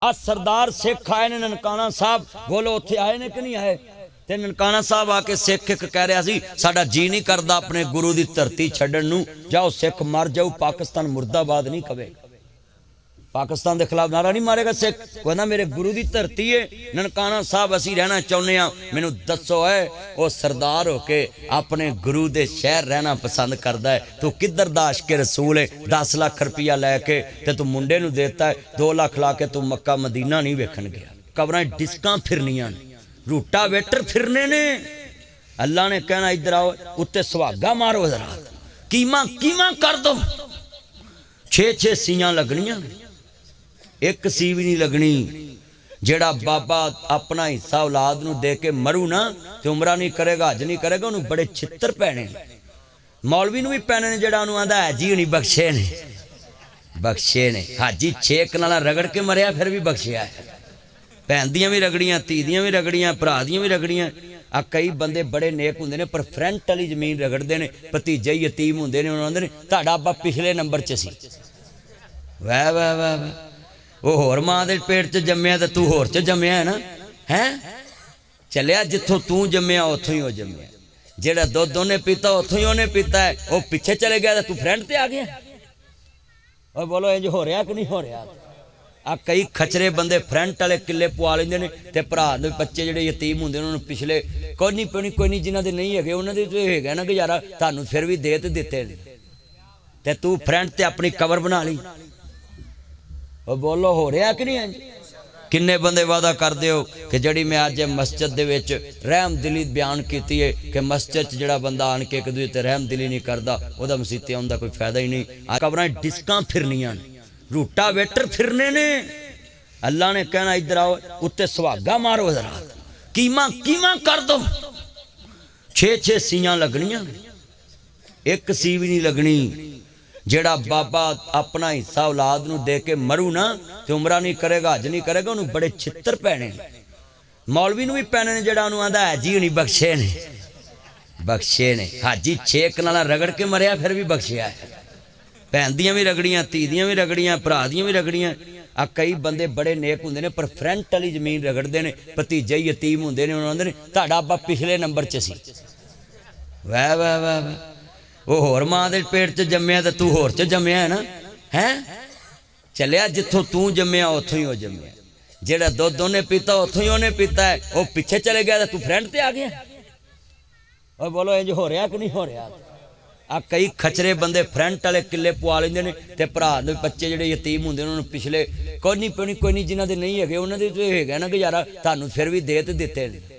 आ सरदार सिख आए ने ननकाना साहब, बोलो उत्थे आए ने कि नहीं आए? ते ननकाना साहब आके सिख एक कह रहा सी साडा जी नहीं करदा अपने गुरु की धरती छड्डण नूं, जाओ सिख मर जाओ, पाकिस्तान मुर्दाबाद नहीं कवे। पाकिस्तान के खिलाफ नारा नहीं मारेगा सिख, कहना मेरे गुरु की धरती है ननकाना साहब, असी रहना चाहते हैं। मैनू दसो है वो सरदार होके अपने गुरु के शहर रहना पसंद करता है, तू किधर दा आशिक रसूल है? 10 लाख रुपया लैके ते तू मुंडे नू देता है, 2 लाख ला के तू मक्का मदीना नहीं वेखण गया। कबरां डिस्कां फिरनियां ने, रूटा वेटर फिरने ने। अल्लाह ने कहना इधर आओ, उत्ते सुहागा मारो जरा, कीमा कीमा कर दो। 6-6 सीयां लगनियां, एक सी भी नहीं लगनी। जेड़ा बाबा अपना हिस्सा औलाद नू दे के मरू ना तो उमरा नहीं करेगा, हज नहीं करेगा, उन्होंने बड़े छित्र पैने। मौलवी नू भी पैने ने, जेड़ा उन्होंने आंदा है जी नहीं बख्शे ने, बख्शे ने। हाजी 6 कनाला रगड़ के मरिया फिर भी बख्शिया है। भैन दियां भी रगड़ियां, धी दियां भी रगड़ियां, भरा दियां भी रगड़ियां। आ कई बंदे बड़े नेक होंदे ने पर फ्रंट वाली जमीन रगड़ते हैं। भतीजे यतीम होंदे ने, उन्होंने तुहाडा आबा पिछले नंबर च सी। वाह वाह वाह वाह, वो होर मां दे पेट च जम्मिया तो तू होर च जम्मिया है ना, है चलिया जिथों तू जम्मिया उथों ही वो जम्मिया। जेड़ा दुध उन्हें पीता उथों ही उन्हें पीता है। वो पिछे चले गया तो तू फ्रंट ते आ गया। और बोलो इंज हो रहा कि नहीं हो रहा? आ कई खचरे बंदे फ्रंट वाले किले पवा लेंदे ने ते भरा दे बच्चे जेडे यतीम होंदे उन्होंने पिछले कोई नहीं जिन्हां दे नहीं है उन्हां दे तो हैगा ना गुजारा, तुहानूं फिर भी दे ते दित्ते ते तू फ्रंट ते अपनी कबर बना ली। और बोलो हो रहा कि नहीं? किन्ने बंदे वादा करते हो कि जड़ी मैं अज मस्जिद दे विच रहम दिली बयान की है कि मस्जिद च जड़ा बंदा आन के एक दूजे ते रहम दिली नहीं करता, वह मसीते आउण दा कोई फायदा ही नहीं। कबरां डिस्कां फिरनियां ने, रूटा वेटर फिरने ने। अल्लाह ने कहना इधर आओ, उत्ते सुहागा मारो जरा, कीमा कीमा कर दो। 6-6 सीयां लगनियां, एक सी भी नहीं लगनी। जेड़ा बाबा अपना हिस्सा औलाद नू दे के मरू ना तो उमरा नहीं करेगा, हज नहीं करेगा, उन्होंने बड़े छित्र पैने। मौलवी नू भी पैने ने, जेड़ा उन्होंने आंदा है जी नहीं बख्शे ने, बख्शे ने। हाजी 6 कनाला रगड़ के मरिया फिर भी बख्शिया है। भैन दियां भी रगड़ियां, धी दियां भी रगड़ियां, भरा दियां भी रगड़ियां। आ कई बंदे बड़े नेक होंदे ने पर फ्रंट वाली जमीन रगड़ते हैं। भतीजे यतीम होंदे ने, उन्होंने तुहाडा आबा पिछले नंबर च सी। वाह वाह वाह वाह, वो होर मां दे पेट च जम्मिया तो तू होर च जम्मिया है ना, है चलिया जिथों तू जम्मिया उथों ही वो जम्मिया। जेड़ा दुध उन्हें पीता उथों ही उन्हें पीता है। वो पिछे चले गया तो तू फ्रंट ते आ गया। और बोलो इंज हो रहा कि नहीं हो रहा? आ कई खचरे बंदे फ्रंट वाले किले पवा लेंदे ने ते भरा दे बच्चे जेडे यतीम होंदे उन्होंने पिछले कोई नहीं जिन्हां दे नहीं है उन्हां दे तो हैगा ना गुजारा, तुहानूं फिर भी दे ते दित्ते।